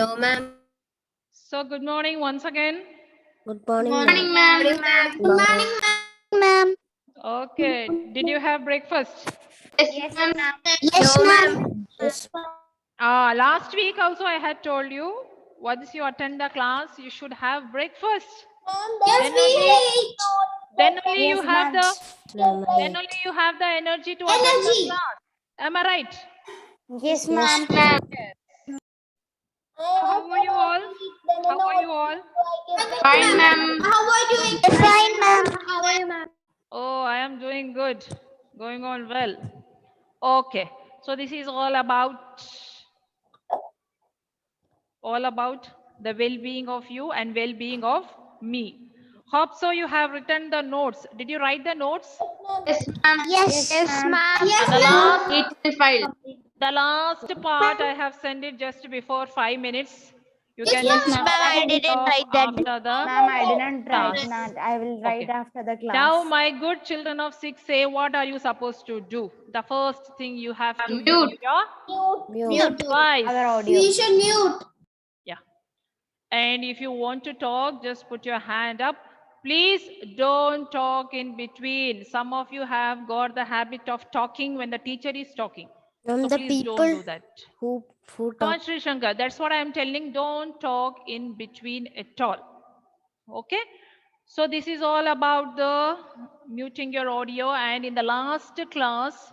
No, ma'am. So good morning once again. Good Good morning, morning, ma'am. ma'am. Good morning, ma'am. Okay, did you have breakfast? Yes, ma'am. Yes, No, ma'am. ma'am. Yes, Last week also I had told you once you attend the class, you should have breakfast. Yes, Then we only, ate. then only you yes, have ma'am. the, Ma'am, I then only ate. you have the energy to attend the class. Am I right? Yes, Yes, ma'am. ma'am. So how are you all? How are you all? Fine, ma'am. How are you? Fine, ma'am. How are you, ma'am? Oh, I am doing good. Going on well. Okay. So this is all about the well-being of you and well-being of me. Hope so you have written the notes. Did you write the notes? Yes, ma'am. Yes, ma'am. Yes, The last ma'am. It's file. the last part I have sent it just before 5 minutes. You Yes, can Yes, just ma'am. ma'am. start I doing it didn't off write that. after the Ma'am, I didn't write class. that. I will write Okay. after the Now, class. my good children of 6, say what are you supposed to do? The first thing you have to mute Mute. your Mute. device. Our audio. We should mute. Yeah. And if you want to talk, just put your hand up. Please don't talk in between. Some of you have got the habit of talking when the teacher is talking. From So the please don't do people that. who Come on, talk. Sri Shankar. That's what I am telling. Don't talk in between at all. Okay? So this is all about the muting your audio. And in the last class,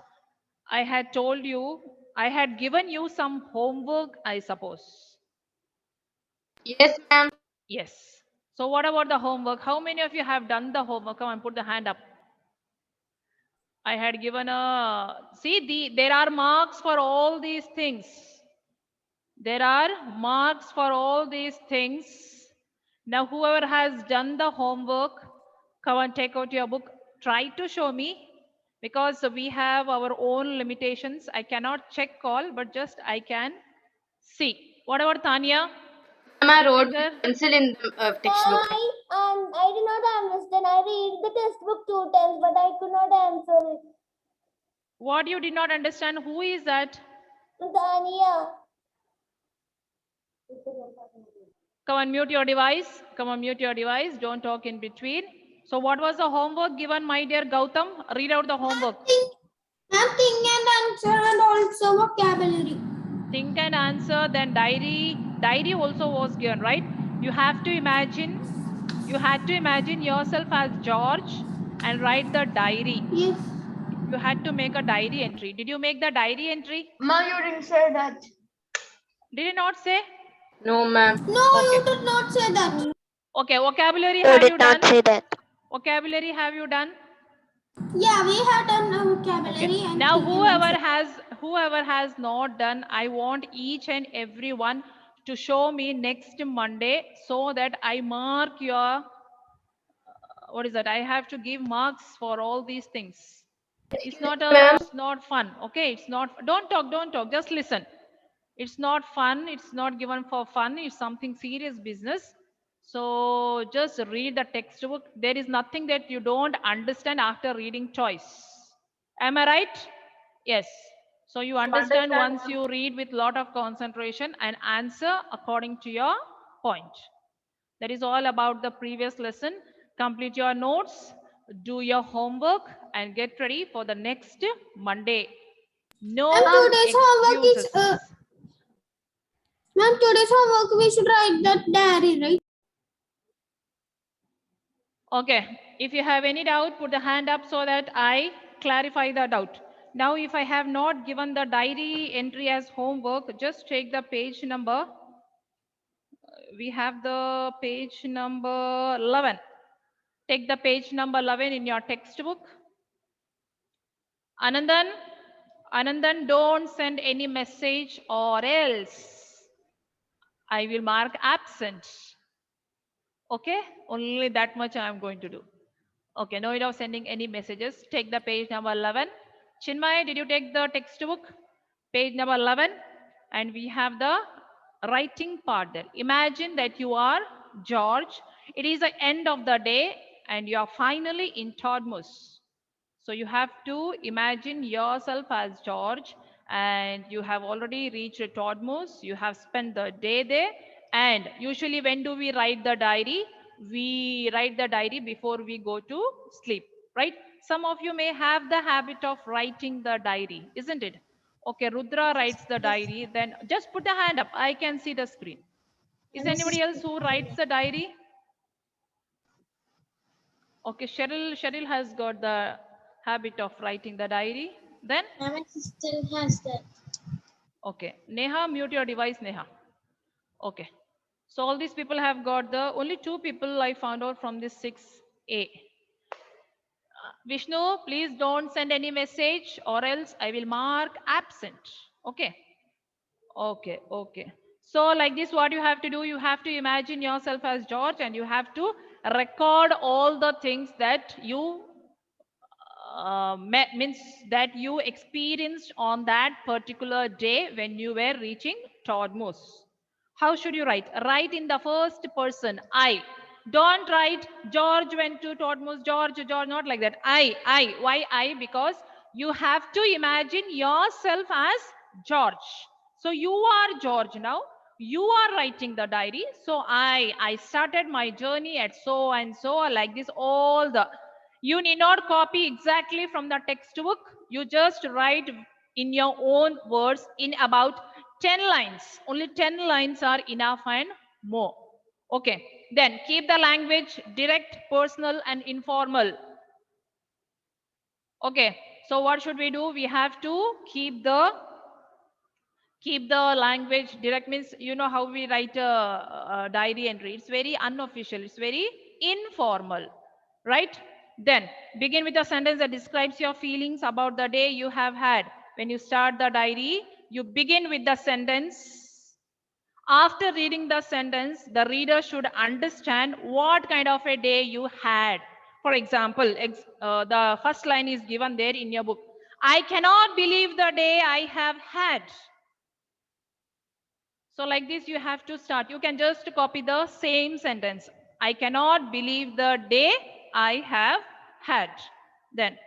I had told you, I had given you some homework, I suppose. Yes, ma'am. Yes. So what about the homework? How many of you have done the homework? Come on, put the hand up. I had given there are marks for all these things. There are marks for all these things. Now, whoever has done the homework, come and take out your book. Try to show me because we have our own limitations. I cannot check all, but just I can see. What about Tanya? Ma'am, I Did you wrote get with her? pencil in the textbook. I did not understand. I read the textbook 2 times, but I could not answer it. What you did not understand? Who is that? Tanya. Come on, mute your device. Come on, mute your device. Don't talk in between. So, what was the homework given, my dear Gautam? Read out the homework. Nothing and answer and also vocabulary. Think and answer. Then diary. Diary also was given, right? You have to imagine. You had to imagine yourself as George and write the diary. Yes. You had to make a diary entry. Did you make the diary entry? Ma'am, you didn't say that. Did you not say? No, ma'am. No, Okay. you did not say that. Okay. Vocabulary You have did you not done? say that. Vocabulary have you done? Yeah, we had done vocabulary Okay. and Now, think and answer. whoever has not done, I want each and every one to show me next Monday so that I mark your what is that? I have to give marks for all these things. Ma'am. It's not fun. Okay, it's not. Don't talk. Just listen. It's not fun. It's not given for fun. It's something serious business. So just read the textbook. There is nothing that you don't understand after reading choice. Am I right? Yes. So you understand once you read with lot of concentration and answer according to your point. That is all about the previous lesson. Complete your notes, do your homework, and get ready for the next Monday. No Ma'am, today's homework is excuses. Ma'am, today's homework we should write that diary, right? Okay. If you have any doubt, put the hand up so that I clarify the doubt. Now, if I have not given the diary entry as homework, just take the page number. We have the page number 11. Take the page number 11 in your textbook. Anandan, don't send any message or else I will mark absent. Okay, only that much I am going to do. Okay, no need of sending any messages. Take the page number 11. Chinmay, did you take the textbook? Page number 11. And we have the writing part there. Imagine that you are George. It is the end of the day and you are finally in Todmus. So you have to imagine yourself as George and you have already reached Todmos. You have spent the day there. And usually when do we write the diary? We write the diary before we go to sleep, right? Some of you may have the habit of writing the diary, isn't it? Okay, Rudra writes the diary. Then just put a hand up. I can see the screen. Is anybody else who writes the diary? Okay, Cheryl has got the habit of writing the diary. Then, My sister has that. okay, Neha, mute your device, Neha. Okay, so all these people have got the only 2 people I found out from this 6A. Vishnu, please don't send any message or else I will mark absent. Okay. Okay, okay. So like this, what you have to do, you have to imagine yourself as George and you have to record all the things that you means that you experienced on that particular day when you were reaching Todmos. How should you write? Write in the first person, I. Don't write George went to Todmos, George, not like that. I. Why I? Because you have to imagine yourself as George. So you are George now. You are writing the diary. So I started my journey at so and so, like this, all the. You need not copy exactly from the textbook. You just write in your own words in about 10 lines. Only 10 lines are enough and more. Okay. Then keep the language direct, personal, and informal. Okay. So what should we do? We have to keep the language direct, means you know how we write a diary entry. It's very unofficial. It's very informal, right? Then begin with a sentence that describes your feelings about the day you have had. When you start the diary, you begin with the sentence. After reading the sentence, the reader should understand what kind of a day you had. For example, the first line is given there in your book. I cannot believe the day I have had. So like this, you have to start. You can just copy the same sentence. I cannot believe the day I have had. Then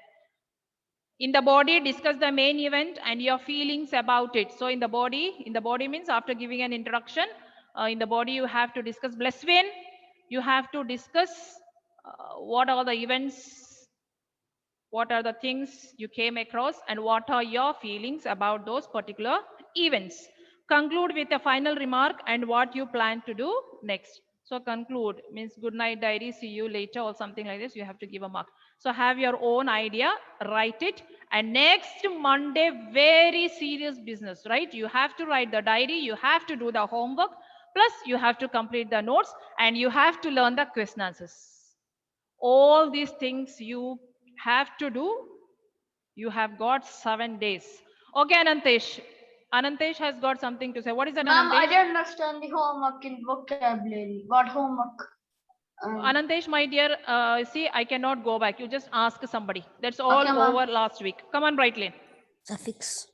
in the body, discuss the main event and your feelings about it. So in the body means after giving an introduction, in the body you have to discuss. Blesswin, you have to discuss what are the events, what are the things you came across, and what are your feelings about those particular events. Conclude with a final remark and what you plan to do next. So conclude means good night diary, see you later, or something like this. You have to give a mark. So have your own idea, write it, and next Monday, very serious business, right? You have to write the diary, you have to do the homework, plus you have to complete the notes, and you have to learn the question answers. All these things you have to do. You have got 7 days. Okay, Anantesh. Anantesh has got something to say. What is that, Ma'am, I Anantesh? didn't understand the homework in vocabulary. What homework? Anantesh, my dear, see, I cannot go back. You just ask somebody. That's all Okay, ma'am. over last week. Come on, Brightlin. Suffix.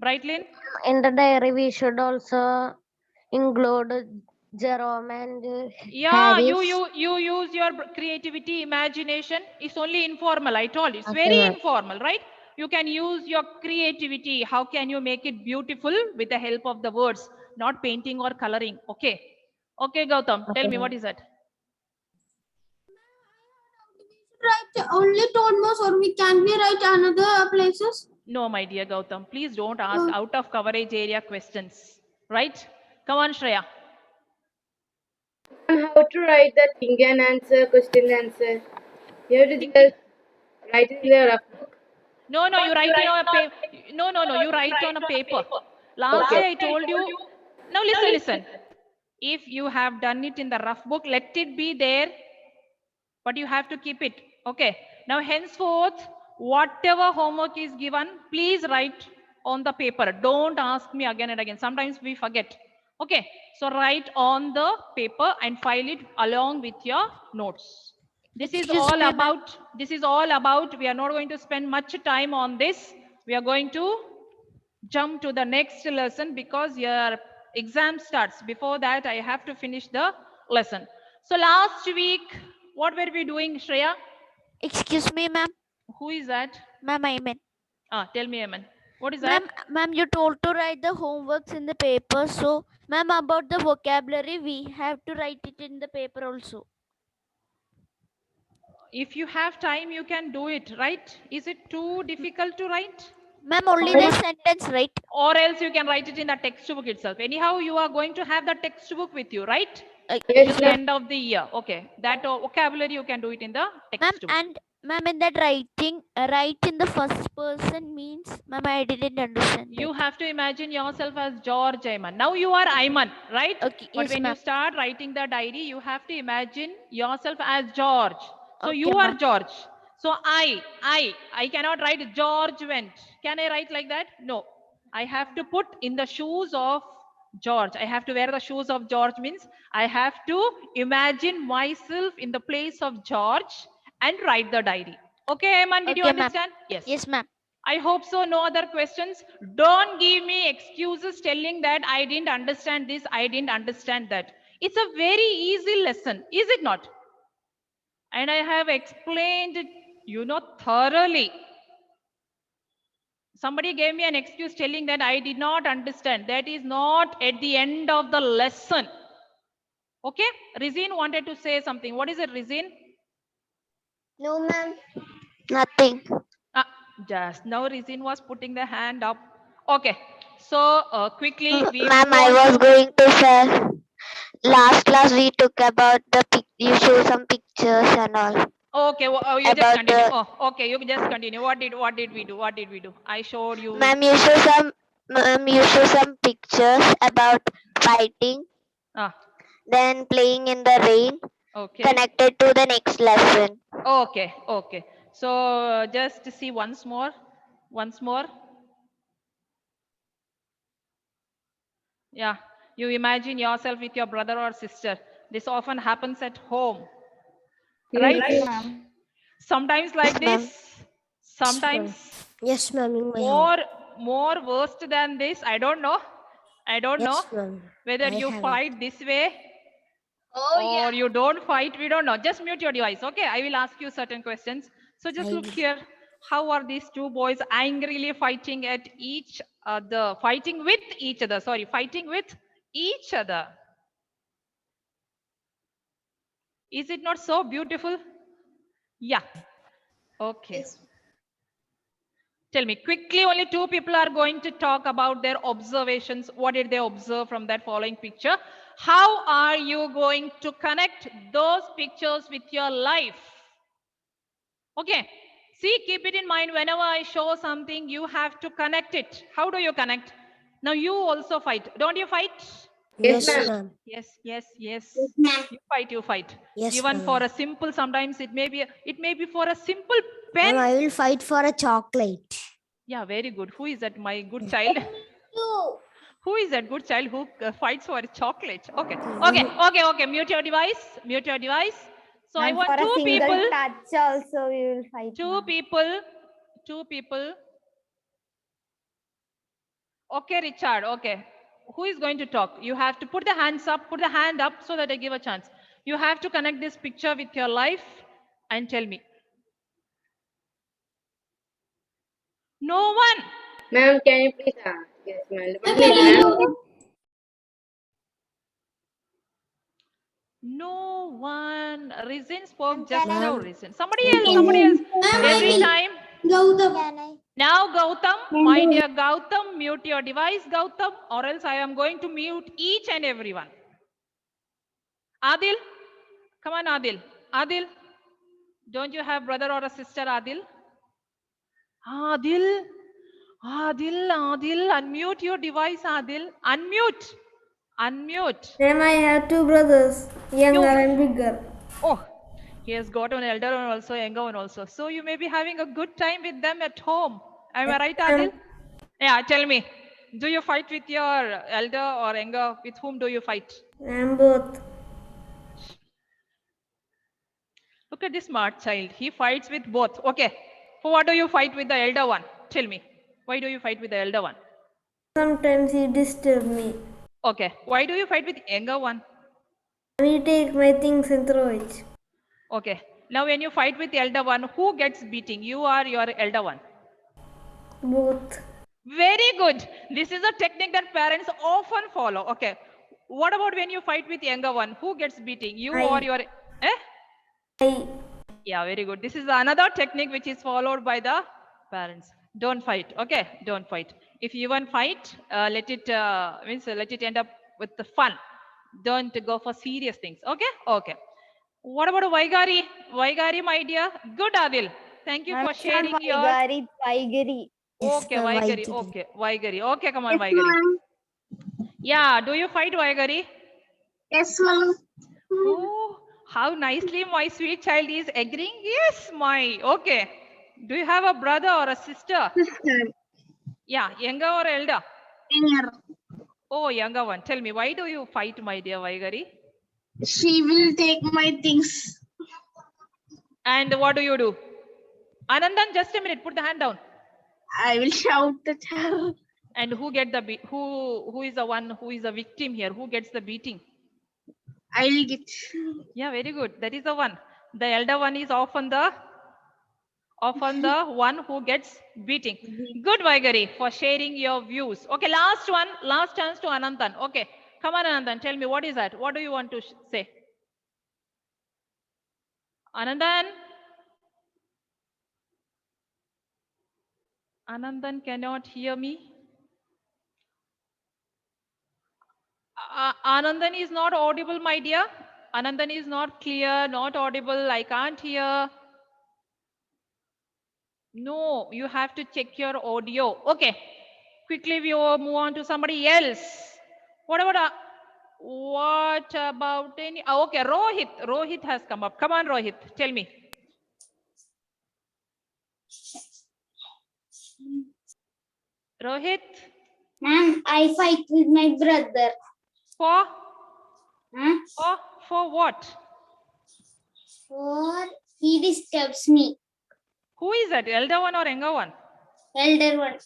Brightlin? In the diary, we should also include Jerome and Yeah, Harris. you use your creativity, imagination. It's only informal. I told you, it's Okay, very ma'am. informal, right? You can use your creativity. How can you make it beautiful with the help of the words, not painting or coloring? Okay. Okay, Gautam, tell Okay, me, what ma'am. is that? Write only Todmos, or can we write another places? No, my dear Gautam, please don't ask out of coverage area questions, right? Come on, Shreya. And how to write the thing and answer, question answer. You have to just write it in the rough book. No, you write in a paper. No, you write on a paper. Last day I told you. Now listen. If you have done it in the rough book, let it be there, but you have to keep it. Okay. Now henceforth, whatever homework is given, please write on the paper. Don't ask me again and again. Sometimes we forget. Okay. So write on the paper and file it along with your notes. This is all about, we are not going to spend much time on this. We are going to jump to the next lesson because your exam starts. Before that, I have to finish the lesson. So last week, what were we doing, Shreya? Excuse me, ma'am. Who is that? Ma'am, I meant. Tell me, Aman. What is that? Ma'am, you told to write the homeworks in the paper. So, ma'am, about the vocabulary, we have to write it in the paper also. If you have time, you can do it, right? Is it too difficult to write? Ma'am, only the sentence, right? Or else you can write it in the textbook itself. Anyhow, you are going to have the textbook with you, right? Yes, Till the ma'am. end of the year. Okay. That vocabulary you can do it in the Ma'am, textbook. and ma'am, in that writing, write in the first person means, ma'am, I didn't understand. You that. have to imagine yourself as George Ayman. Now you are Ayman, right? Okay, But yes, when ma'am. you start writing the diary, you have to imagine yourself as George. So Okay, you are ma'am. George. So I cannot write George went. Can I write like that? No. I have to put in the shoes of George. I have to wear the shoes of George means I have to imagine myself in the place of George and write the diary. Okay, Ayman, did you Okay, ma'am. understand? Yes. Yes, ma'am. I hope so. No other questions. Don't give me excuses telling that I didn't understand this, I didn't understand that. It's a very easy lesson, is it not? And I have explained it, thoroughly. Somebody gave me an excuse telling that I did not understand. That is not at the end of the lesson. Okay? Rizin wanted to say something. What is it, Rizin? No, ma'am. Nothing. Just now Rizin was putting the hand up. Okay. So quickly we Ma'am, move I on was to- going to say, last class we took about you show some pictures and all. Okay, you just About continue. the- Oh, okay, you just continue. What did we do? What did we do? I showed you. Ma'am, you show some pictures about fighting, Ah, then playing in the rain, okay. connected to the next lesson. Okay, okay. So just see once more. Yeah, you imagine yourself with your brother or sister. This often happens at home, right? Sometimes like Yes, ma'am. this. Sometimes Yes, ma'am. In my home. more worst than this. I don't know. ma'am. Whether I you have fight this way or you don't fight, we don't know. Just mute your device. Okay, I will ask you certain questions. So just I look will. here. How are these two boys angrily fighting at each other? Fighting with each other. Sorry, fighting with each other. Is it not so beautiful? Yeah. Okay. Tell me quickly, only two people are going to talk about their observations. What did they observe from that following picture? How are you going to connect those pictures with your life? Okay. See, keep it in mind. Whenever I show something, you have to connect it. How do you connect? Now you also fight. Don't you fight? Yes, ma'am. Yes. ma'am. You fight. Yes, Even ma'am. for a simple, sometimes it may be for a simple pen. I will fight for a chocolate. Yeah, very good. Who is that? My good child. You. Who is that good child who fights for a chocolate? Okay. Mute your device. So I And want for a two single people. touch also we will fight. Two ma'am. people. Okay, Richard. Okay. Who is going to talk? You have to put the hand up so that I give a chance. You have to connect this picture with your life and tell me. No one. Ma'am, can you please? Yes, ma'am. 1 minute, ma'am. No one. Reason spoke just Can I- now. Reason. Somebody else. Every time. Can I? Now, Gautam, my dear Gautam, mute your device, Gautam, or else I am going to mute each and everyone. Adil, come on, Adil. Adil, don't you have brother or a sister, Adil? Adil, unmute your device, Adil. Unmute. Ma'am, I have two brothers, younger and bigger. Oh, he has got an elder one also, younger one also. So you may be having a good time with them at home. Am I right, Adil? Yeah, tell me. Do you fight with your elder or younger? With whom do you fight? I'm both. Look at this smart child. He fights with both. Okay. For what do you fight with the elder one? Tell me. Why do you fight with the elder one? Sometimes he disturbs me. Okay. Why do you fight with younger one? And he takes my things and throw it. Okay. Now when you fight with the elder one, who gets beating? You or your elder one? Both. Very good. This is a technique that parents often follow. Okay. What about when you fight with younger one? Who gets beating? You or your... Yeah, very good. This is another technique which is followed by the parents. Don't fight. Okay. Don't fight. If you even fight, let it end up with the fun. Don't go for serious things. Okay. Okay. What about Vaigari? Vaigari, my dear. Good, Adil. Thank you for sharing your... Vaigari. Okay, Vaigari. Okay, Vaigari. Okay, come on, Vaigari. Yeah, do you fight, Vaigari? Yes, ma'am. Oh, how nicely my sweet child is agreeing. Yes, my. Okay. Do you have a brother or a sister? Sister. Yeah, younger or elder? Younger. Oh, younger one. Tell me, why do you fight, my dear Vaigari? She will take my things. And what do you do? Anandan, just a minute. Put the hand down. I will shout at her. And who get the who is the one who is the victim here? Who gets the beating? I will get. Yeah, very good. That is the one. The elder one is often the one who gets beating. Good, Vaigari, for sharing your views. Okay, last one, last chance to Anandan. Okay, come on, Anandan. Tell me, what is that? What do you want to say? Anandan? Anandan cannot hear me. Anandan is not audible, my dear. Anandan is not clear, not audible. I can't hear. No, you have to check your audio. Okay. Quickly we will move on to somebody else. What about any? Okay, Rohit. Rohit has come up. Come on, Rohit. Tell me. Rohit. Ma'am, I fight with my brother. For? Huh? For what? For he disturbs me. Who is that? Elder one or younger one? Elder one.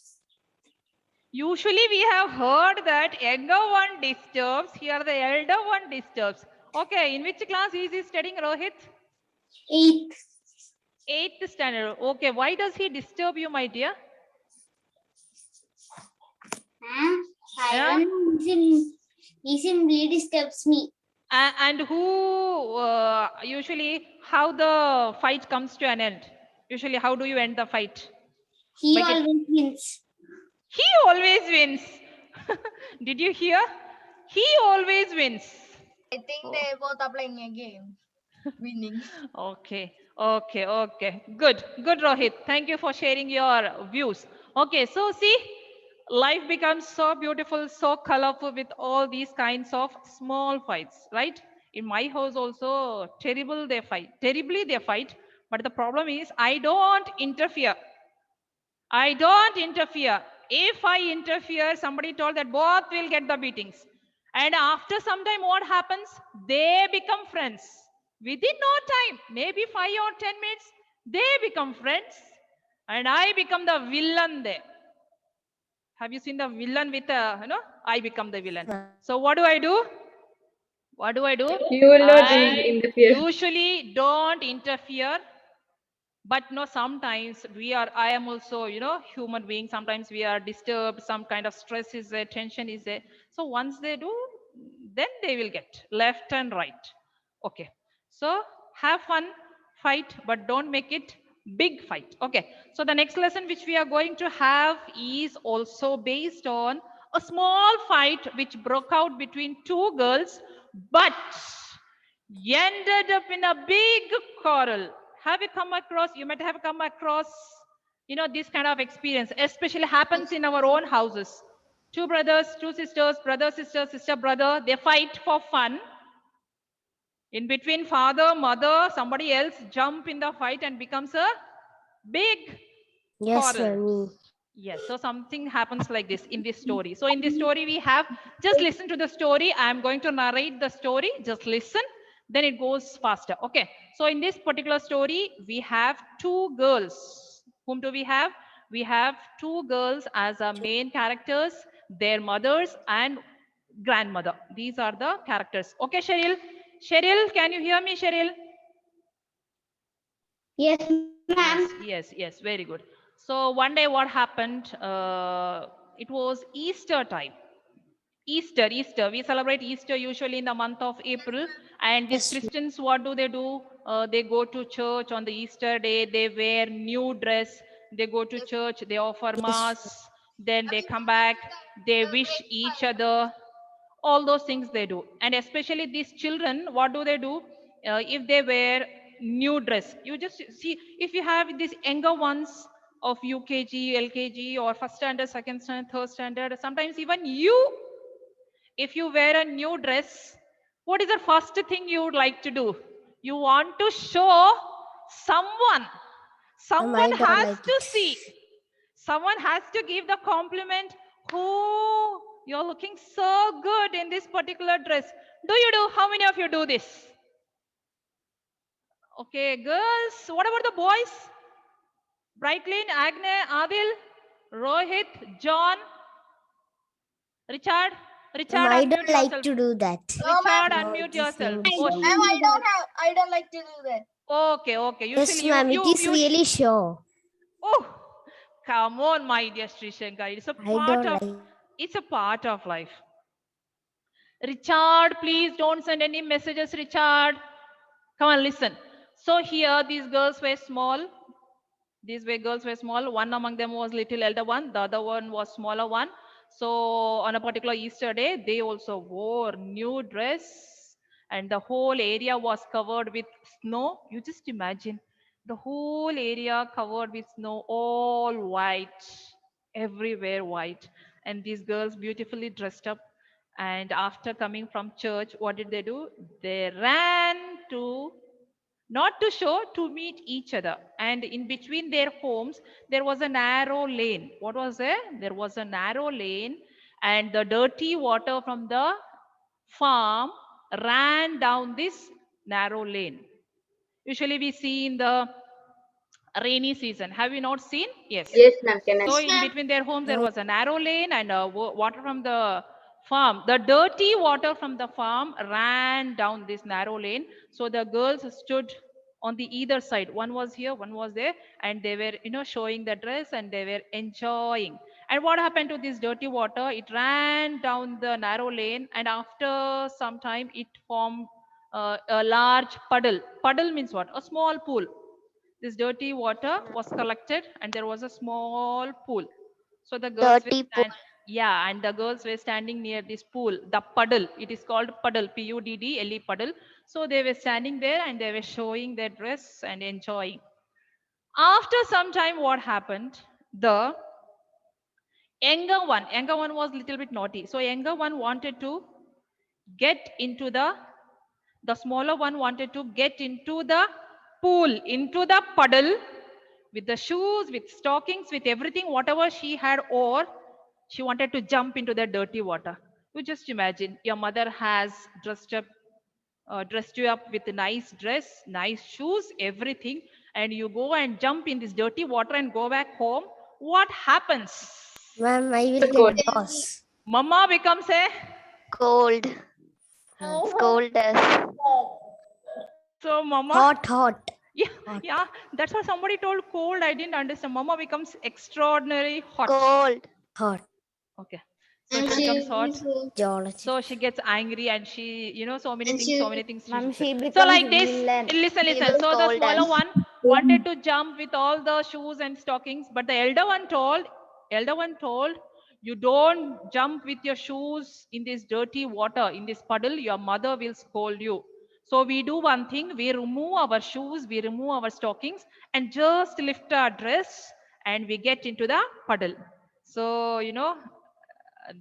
Usually we have heard that younger one disturbs. Here the elder one disturbs. Okay, in which class is he studying, Rohit? 8th. 8th standard. Okay, why does he disturb you, my dear? Huh? Yeah. I don't know. He simply disturbs me. And who usually how the fight comes to an end? Usually, how do you end the fight? He Make it- always wins. He always wins. Did you hear? He always wins. I think they both are playing a game. Winning. Okay, okay, okay. Good, good, Rohit. Thank you for sharing your views. Okay, so see, life becomes so beautiful, so colorful with all these kinds of small fights, right? In my house also, terribly they fight. But the problem is, I don't interfere. I don't interfere. If I interfere, somebody told that both will get the beatings. And after some time, what happens? They become friends. Within no time, maybe 5 or 10 minutes, they become friends. And I become the villain there. Have you seen the villain with I become the villain. So what do I do? What do I do? You will not I interfere. usually don't interfere. But no, sometimes I am also, human being. Sometimes we are disturbed, some kind of stress is there, tension is there. So once they do, then they will get left and right. Okay. So have fun, fight, but don't make it big fight. Okay. So the next lesson which we are going to have is also based on a small fight which broke out between two girls, but ended up in a big quarrel. You might have come across, this kind of experience, especially happens in our own houses. Two brothers, two sisters, brother, sister, sister, brother, they fight for fun. In between father, mother, somebody else jump in the fight and becomes a big Yes, quarrel. mommy. Yes, so something happens like this in this story. So in this story we have, just listen to the story. I am going to narrate the story. Just listen, then it goes faster. Okay, so in this particular story, we have two girls. Whom do we have? We have two girls as our main characters, their mothers and grandmother. These are the characters. Okay, Cheryl. Cheryl, can you hear me, Cheryl? Yes, ma'am. Yes, very good. So one day what happened? It was Easter time. Easter. We celebrate Easter usually in the month of April. And these Christians, what do? They go to church on the Easter day. They wear new dress. They go to church. They offer mass. Then they come back. They wish each other. All those things they do. And especially these children, what do? If they wear new dress, you just see, if you have these younger ones of UKG, LKG, or first standard, second standard, third standard, sometimes even you, if you wear a new dress, what is the first thing you would like to do? You want to show someone. Someone has to see. Someone has to give the compliment. Oh, you're looking so good in this particular dress. Do you do? How many of you do this? Okay, girls. What about the boys? Brightline, Agne, Adil, Rohit, John, Richard. Richard, I unmute don't like yourself. to do that. Richard, unmute yourself. Oh, I don't like to do that. okay. Yes, Usually ma'am, it is really sure. Oh, come on, my dear Sri Shankar. It's a I part don't of. like. It's a part of life. Richard, please don't send any messages, Richard. Come on, listen. So here, these girls were small. Girls were small. One among them was little elder one. The other one was smaller one. So on a particular Easter day, they also wore new dress, and the whole area was covered with snow. You just imagine the whole area covered with snow, all white, everywhere white. And these girls beautifully dressed up. And after coming from church, what did they do? They ran to, not to show, to meet each other. And in between their homes, there was a narrow lane. What was there? There was a narrow lane, and the dirty water from the farm ran down this narrow lane. Usually we see in the rainy season. Have you not seen? Yes. Yes, ma'am. Can So I? in between their homes, there was a narrow lane, and water from the farm. The dirty water from the farm ran down this narrow lane. So the girls stood on the either side. One was here, one was there, and they were, showing the dress, and they were enjoying. And what happened to this dirty water? It ran down the narrow lane, and after some time, it formed a large puddle. Puddle means what? A small pool. This dirty water was collected, and there was a small pool. So the girls Dirty were and the girls were standing near this pool, the puddle. It is called puddle, Puddle, puddle. So they were standing there, and they were showing their dress and enjoying. After some time, what happened? The younger one was a little bit naughty. So younger one wanted to get into the smaller one wanted to get into the pool, into the puddle, with the shoes, with stockings, with everything, whatever she had or she wanted to jump into the dirty water. You just imagine, your mother has dressed you up with a nice dress, nice shoes, everything, and you go and jump in this dirty water and go back home. What happens? Ma'am, I will get lost. Mama becomes a Cold. Scolded. so mama. Hot. Yeah, that's what somebody told. Cold, I didn't understand. Mama becomes extraordinary hot. Cold. Okay. So she becomes hot. Geology. So she gets angry, and she, so many things. Ma'am, she becomes So like this, villain. listen. will So the scold smaller us. one wanted to jump with all the shoes and stockings, but the elder one told, you don't jump with your shoes in this dirty water, in this puddle. Your mother will scold you. So we do one thing: we remove our shoes, we remove our stockings, and just lift our dress, and we get into the puddle. So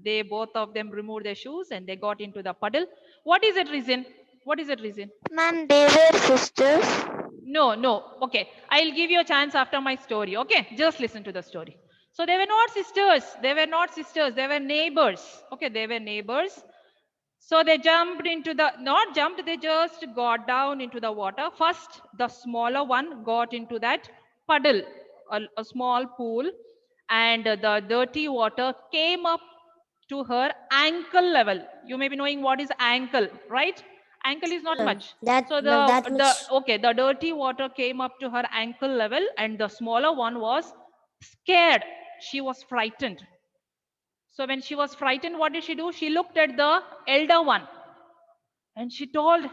they both of them removed their shoes, and they got into the puddle. What is the reason? Ma'am, they were sisters. No. Okay, I'll give you a chance after my story. Okay, just listen to the story. So they were not sisters. They were neighbors. Okay, they were neighbors. So they jumped into they just got down into the water. First, the smaller one got into that puddle, a small pool, and the dirty water came up to her ankle level. You may be knowing what is ankle, right? Ankle is not much. So the dirty water came up to her ankle level, and the smaller one was scared. She was frightened. So when she was frightened, what did she do? She looked at the elder one and she told,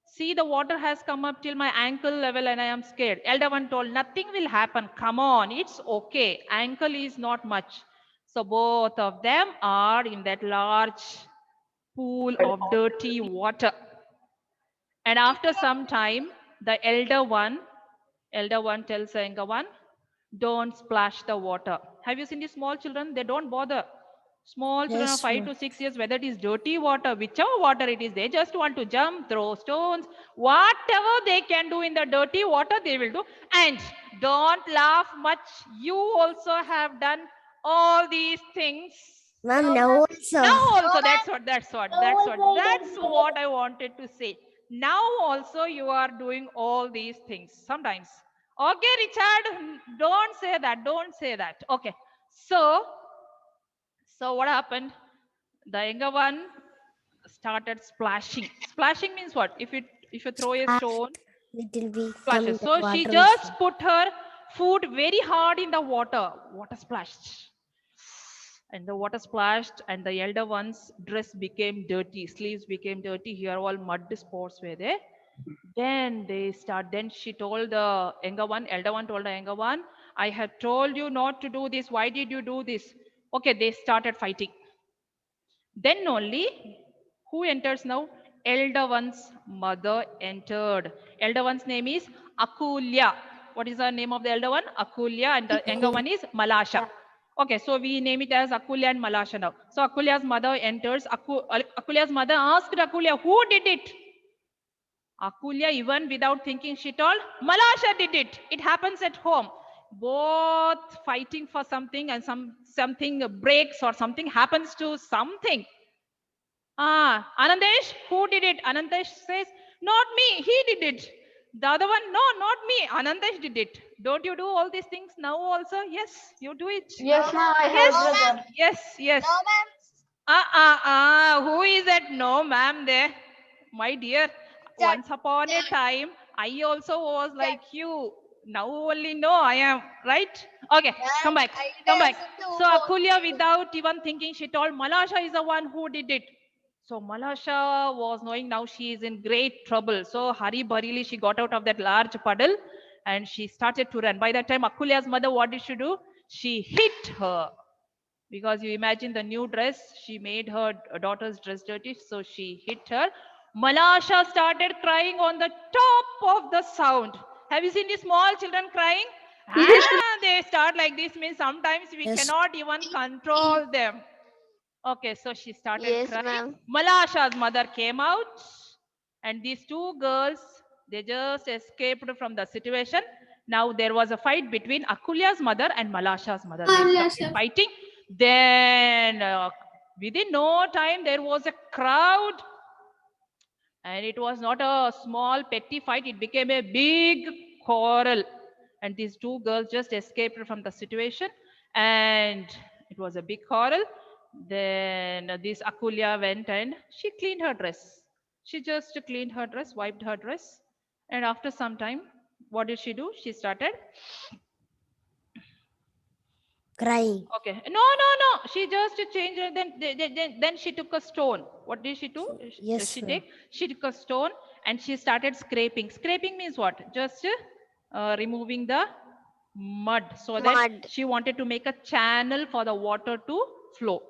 see, the water has come up till my ankle level and I am scared. Elder one told, nothing will happen. Come on, it's okay. Ankle is not much. So both of them are in that large pool of dirty water. And after some time, the elder one tells the younger one, don't splash the water. Have you seen these small children? They don't bother. Small children of 5 to 6 years, whether it is dirty water, whichever water it is, they just want to jump, throw stones, whatever they can do in the dirty water, they will do. And don't laugh much. You also have done all these things. Ma'am, now also. Now also, that's what I wanted to say. Now also you are doing all these things sometimes. Okay, Richard, don't say that. Okay, so what happened? The younger one started splashing. Splashing means what? If you throw a stone, It will be splashes. coming So she water just put her foot very hard in the water. Water splashed. And the water splashed and the elder one's dress became dirty, sleeves became dirty, here all mud spots were there. Then she told the elder one told the younger one, I had told you not to do this, why did you do this? Okay, they started fighting. Then only, who enters now? Elder one's mother entered. Elder one's name is Akulya. What is the name of the elder one? Akulya, and the younger one is Malasha. Okay, so we name it as Akulya and Malasha now. So Akulya's mother enters. Akulya's mother asked Akulya, who did it? Akulya, even without thinking, she told, Malasha did it. It happens at home. Both fighting for something and something breaks or something happens to something. Anandesh, who did it? Anandesh says, not me, he did it. The other one, no, not me, Anandesh did it. Don't you do all these things now also? Yes, you do it. Yes, ma'am, I have brother. Yes. No, ma'am. Who is that no ma'am there? My dear, once upon a time, I also was like you. Now only no, I am, right? Okay, come back. So Akulya, without even thinking, she told Malasha is the one who did it. So Malasha was knowing now she is in great trouble. So hurry barily she got out of that large puddle and she started to run. By that time, Akulya's mother, what did she do? She hit her. Because you imagine the new dress, she made her daughter's dress dirty, so she hit her. Malasha started crying on the top of the sound. Have you seen these small children crying? They start like this, means sometimes we cannot even control them. Okay, so she started crying. Malasha's mother came out and these two girls, they just escaped from the situation. Now there was a fight between Akulya's mother and Malasha's mother. They started fighting. Then within no time there was a crowd and it was not a small petty fight. It became a big quarrel and these two girls just escaped from the situation and it was a big quarrel. Then this Akulya went and she cleaned her dress. She just cleaned her dress, wiped her dress. And after some time, what did she do? She started Crying. Okay. No. She just changed it. Then she took a stone. What did she do? Yes, She took a stone and she started scraping. Scraping means what? Just removing the mud so that she wanted to make a channel for the water to flow.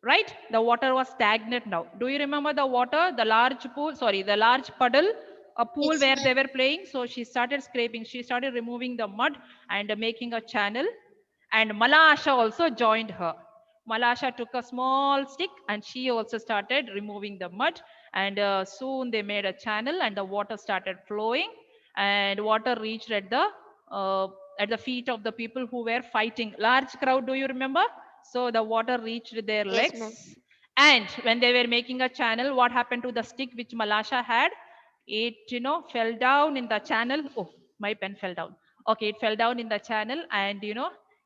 Right? The water was stagnant now. Do you remember the water? The large puddle, a pool where they were playing. So she started scraping. She started removing the mud and making a channel. And Malasha also joined her. Malasha took a small stick and she also started removing the mud. And soon they made a channel and the water started flowing. And water reached at the feet of the people who were fighting. Large crowd, do you remember? So the water reached their legs. And when they were making a channel, what happened to the stick which Malasha had? It, fell down in the channel. Oh, my pen fell down. Okay, it fell down in the channel and,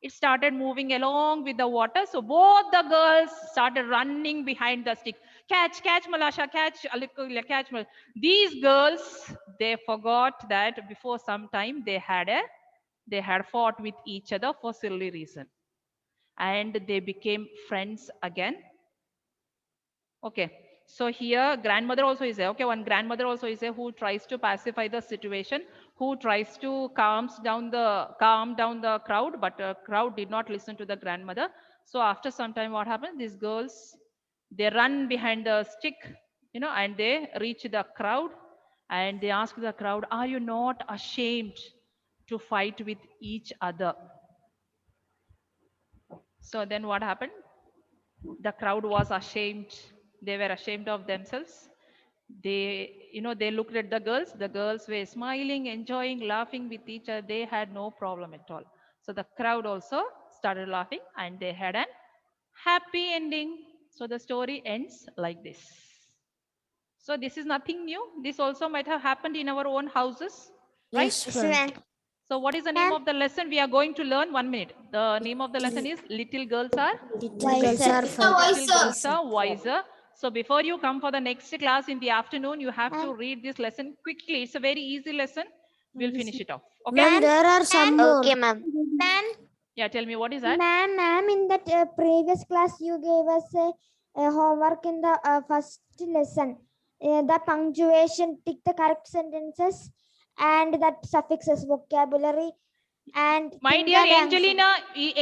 it started moving along with the water. So both the girls started running behind the stick. Catch, Malasha, catch, Akulya, catch. These girls, they forgot that before some time they had a They had fought with each other for silly reason. And they became friends again. Okay. So here grandmother also is there. Okay, one grandmother also is there who tries to pacify the situation, who tries to calm down the crowd, but the crowd did not listen to the grandmother. So after some time, what happened? These girls, they run behind the stick, and they reach the crowd and they ask the crowd, "Are you not ashamed to fight with each other?" So then what happened? The crowd was ashamed. They were ashamed of themselves. They looked at the girls. The girls were smiling, enjoying, laughing with each other. They had no problem at all. So the crowd also started laughing and they had an happy ending. So the story ends like this. So this is nothing new. This also might have happened in our own houses, right? Yes, ma'am. So what is the name of the lesson we are going to learn? 1 minute. The name of the lesson is Little Girls Are Little girls are fun. Little Girls Are Wiser. So before you come for the next class in the afternoon, you have to read this lesson quickly. It's a very easy lesson. We'll finish it off. Okay? Ma'am, there are some more. Okay, ma'am. Yeah, tell me what is that? Ma'am, in that previous class, you gave us a homework in the first lesson. The punctuation, tick the correct sentences, and that suffixes, vocabulary, and My think dear and answer.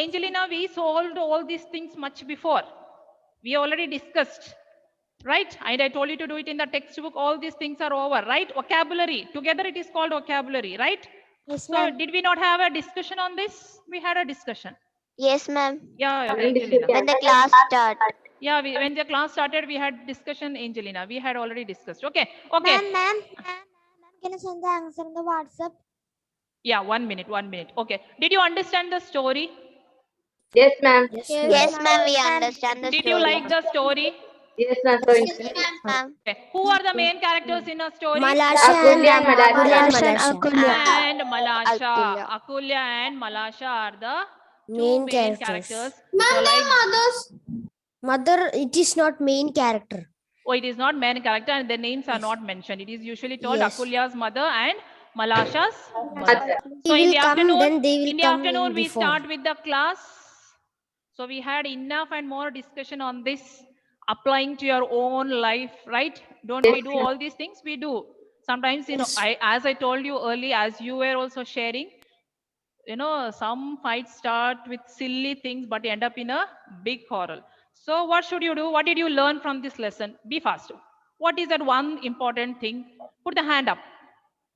Angelina, we solved all these things much before. We already discussed, right? And I told you to do it in the textbook. All these things are over, right? Vocabulary. Together it is called vocabulary, right? Yes, So ma'am. did we not have a discussion on this? We had a discussion. Yes, ma'am. Yeah, Angelina. When the class start. Yeah, when the class started, we had discussion, Angelina. We had already discussed. Okay. Ma'am, can you send the answer in the WhatsApp? Yeah, 1 minute. Okay. Did you understand the story? Yes, ma'am. Yes, ma'am. We understand the Did story. you like the story? Yes, ma'am. So interesting. Ma'am. Okay. Who are the main characters in a story? Malasha Akulya and Malasha. Malasha and Akulya. And Malasha. Akulya. Akulya and Malasha are the two Main main characters. characters. So like, Mother, it is not main character. oh, it is not main character and their names are not mentioned. It is usually told Yes. Akulya's mother and Malasha's mother. Mother. So They in will the come, afternoon, then they will come we before. start with the class. So we had enough and more discussion on this, applying to your own life, right? Don't we do all these things? We do. Sometimes, as I told you earlier, as you were also sharing, some fights start with silly things, but end up in a big quarrel. So what should you do? What did you learn from this lesson? Be fast. What is that one important thing? Put the hand up.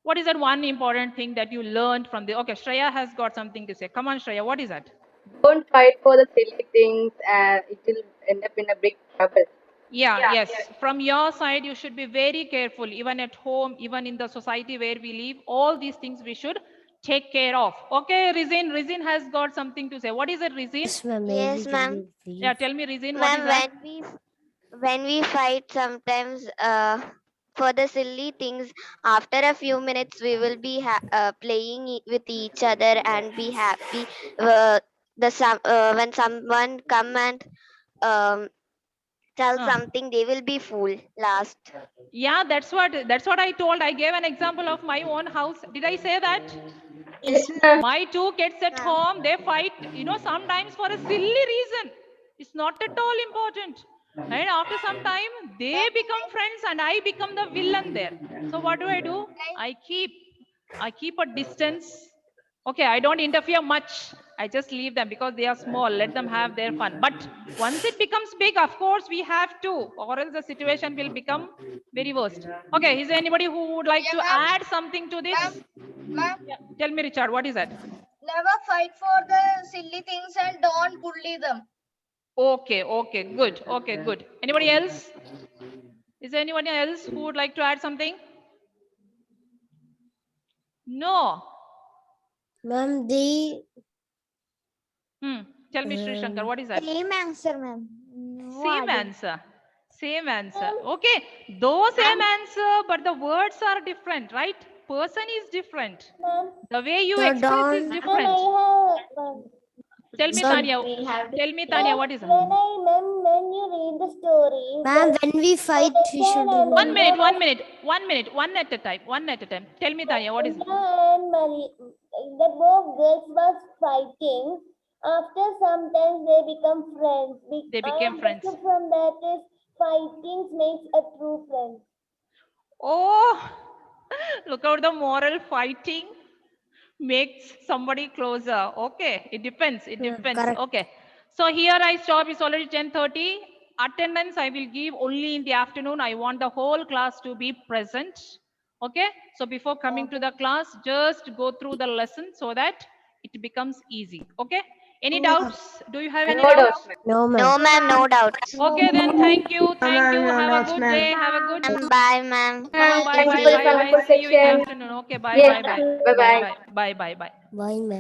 What is that one important thing that you learned from the? Okay, Shreya has got something to say. Come on, Shreya, what is that? Don't fight for the silly things, and it will end up in a big trouble. Yeah, yes. From your side, you should be very careful, even at home, even in the society where we live. All these things we should take care of. Okay, Rizin. Rizin has got something to say. What is it, Rizin? Yes, ma'am. Yes, ma'am. Yeah, tell me, Rizin, what is Ma'am, that? when we fight sometimes for the silly things, after a few minutes we will be playing with each other and be happy. When someone come and tell something, they will be fool last. Yeah, that's what I told. I gave an example of my own house. Did I say that? Yes, ma'am. My two kids at home, they fight, sometimes for a silly reason. It's not at all important. And after some time, they become friends and I become the villain there. So what do? I keep a distance. Okay, I don't interfere much. I just leave them because they are small. Let them have their fun. But once it becomes big, of course, we have to, or else the situation will become very worst. Okay, is there anybody who would like to add something to this? Yeah. Tell me, Richard, what is that? Never fight for the silly things and don't bully them. Okay, good. Okay, good. Anybody else? Is there anyone else who would like to add something? No. Ma'am, they Tell me, Sri Shankar, what is that? Same answer, ma'am. Same answer. Okay, though same answer, but the words are different, right? Person is different. The way you So express is don't- different. Tell me, So- Tanya, what is that? When you read the story, ma'am, when we fight, we should. 1 minute, one at a time. Tell me, Tanya, what is it? that both girls was fighting. After some time they become friends. They became friends. From that is fighting makes a true friend. Oh, look out the moral fighting makes somebody closer. Okay, it depends. It depends. correct. Okay. So here I stop. It's already 10:30. Attendance I will give only in the afternoon. I want the whole class to be present. Okay. So before coming to the class, just go through the lesson so that it becomes easy. Okay. Any doubts? Do you have any No doubts? doubts, ma'am. No, ma'am. No, ma'am, no doubts. Okay, then thank you. Thank you. no Have a doubts, good ma'am. day. Have a good Bye, ma'am. bye Thank you bye for the bye bye. wonderful See you in the section. afternoon. Okay. Bye Yes, bye bye. ma'am. Bye-bye. Bye bye bye bye bye. Bye, ma'am.